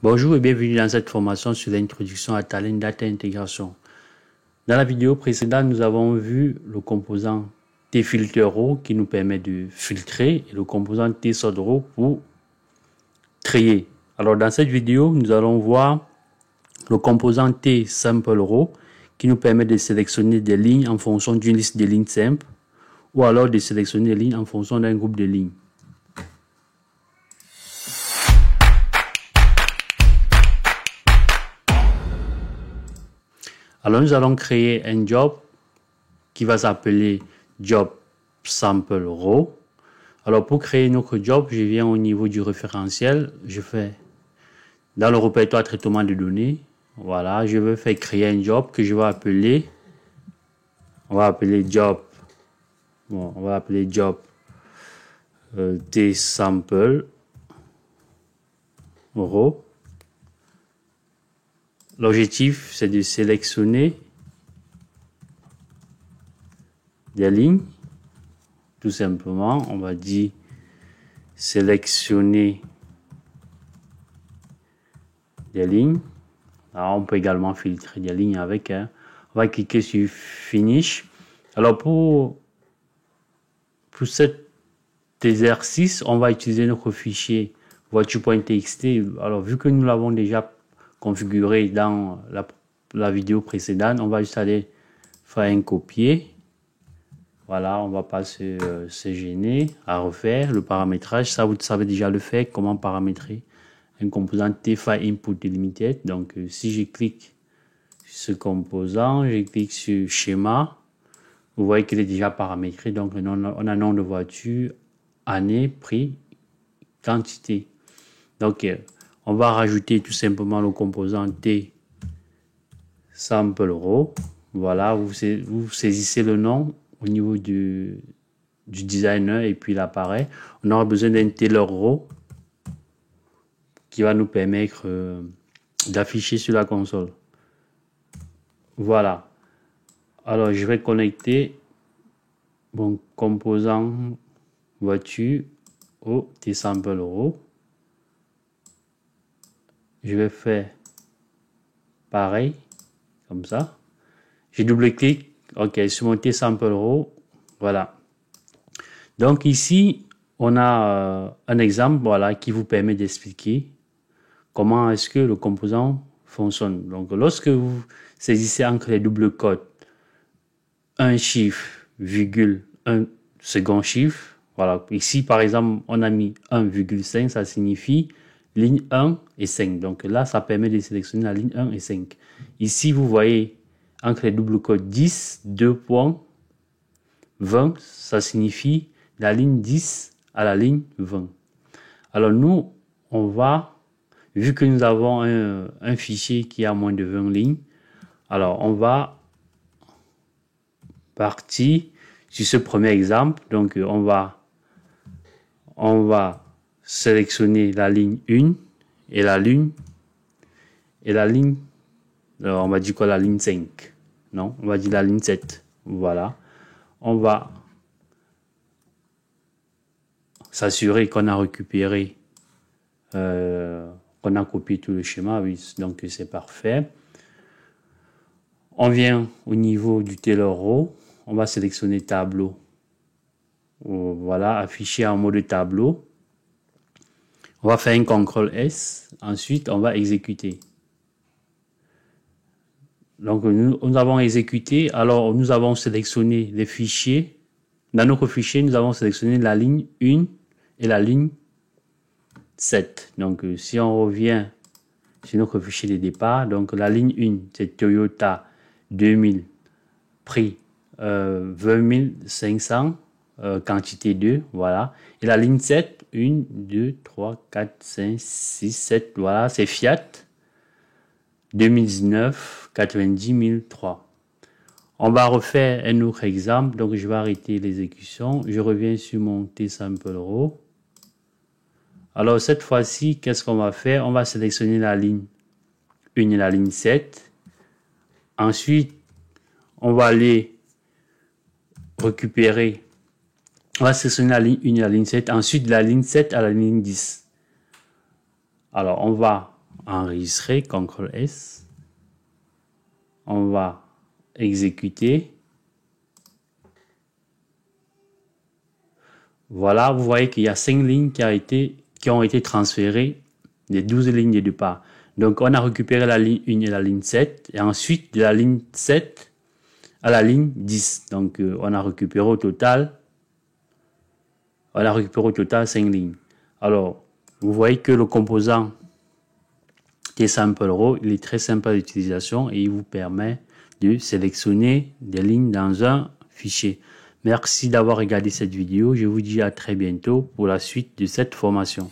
Bonjour et bienvenue dans cette formation sur l'introduction à Talend Data Integration. Dans la vidéo précédente, nous avons vu le composant tFilterRow qui nous permet de filtrer et le composant tSortRow pour trier. Alors dans cette vidéo, nous allons voir le composant tSampleRow qui nous permet de sélectionner des lignes en fonction d'une liste de lignes simples ou alors de sélectionner des lignes en fonction d'un groupe de lignes. Alors nous allons créer un job qui va s'appeler job sample row. Alors pour créer notre job, je viens au niveau du référentiel, je fais dans le répertoire traitement de données. Voilà, je vais faire créer un job que je vais appeler, on va appeler job tSample row. L'objectif, c'est de sélectionner des lignes. Tout simplement, on va dire sélectionner des lignes. Alors, on peut également filtrer des lignes avec on va cliquer sur Finish. Alors, pour cet exercice, on va utiliser notre fichier voiture.txt. Alors, vu que nous l'avons déjà configuré dans la vidéo précédente, on va juste aller faire un copier. Voilà, on va pas se gêner à refaire le paramétrage. Ça, vous savez déjà le faire, comment paramétrer un composant tFile Input Delimited. Donc, si je clique sur ce composant, je clique sur schéma, vous voyez qu'il est déjà paramétré. Donc, on a nom de voiture, année, prix, quantité. Donc, on va rajouter tout simplement le composant tSampleRow. Voilà, vous saisissez le nom au niveau du designer et puis il apparaît. On aura besoin d'un tailor-row qui va nous permettre d'afficher sur la console. Voilà. Alors, je vais connecter mon composant voiture au tSampleRow. Je vais faire pareil, comme ça. Je double-clique, ok, sur mon tSampleRow, voilà. Donc ici, on a un exemple, voilà, qui vous permet d'expliquer comment est-ce que le composant fonctionne. Donc lorsque vous saisissez entre les doubles cotes un chiffre, virgule, un second chiffre, voilà. Ici, par exemple, on a mis 1,5, ça signifie ligne 1 et 5. Donc là, ça permet de sélectionner la ligne 1 et 5. Ici, vous voyez, entre les doubles codes 10, 2 points, 20, ça signifie la ligne 10 à la ligne 20. Alors nous, on va, vu que nous avons un fichier qui a moins de 20 lignes, alors on va partir sur ce premier exemple. Donc on va sélectionner la ligne 1 et la ligne, alors on va dire quoi, la ligne 5. Non, on va dire la ligne 7. Voilà. On va s'assurer qu'on a récupéré, qu'on a copié tout le schéma. Oui, donc c'est parfait. On vient au niveau du tailor-row. On va sélectionner tableau. Voilà, afficher en mode tableau. On va faire un CTRL S. Ensuite, on va exécuter. Donc, nous avons exécuté. Alors, nous avons sélectionné les fichiers. Dans notre fichier, nous avons sélectionné la ligne 1 et la ligne 7. Donc, si on revient sur notre fichier de départ, donc la ligne 1, c'est Toyota 2000, prix 20 500, quantité 2, voilà. Et la ligne 7, 1, 2, 3, 4, 5, 6, 7, voilà, c'est Fiat 2019, 90 003. On va refaire un autre exemple, donc je vais arrêter l'exécution. Je reviens sur mon tSampleRow. Alors cette fois-ci, qu'est-ce qu'on va faire? On va sélectionner la ligne 1 et la ligne 7. Ensuite, on va aller récupérer, on va sélectionner la ligne 1 et la ligne 7. Ensuite, la ligne 7 à la ligne 10. Alors, on va enregistrer, CTRL S. On va exécuter. Voilà, vous voyez qu'il y a 5 lignes qui ont été transférées des 12 lignes de départ. Donc, on a récupéré la ligne 1 et la ligne 7. Et ensuite, de la ligne 7 à la ligne 10. Donc, on a récupéré au total 5 lignes. Alors, vous voyez que le composant TSampleRaw, il est très simple d'utilisation et il vous permet de sélectionner des lignes dans un fichier. Merci d'avoir regardé cette vidéo. Je vous dis à très bientôt pour la suite de cette formation.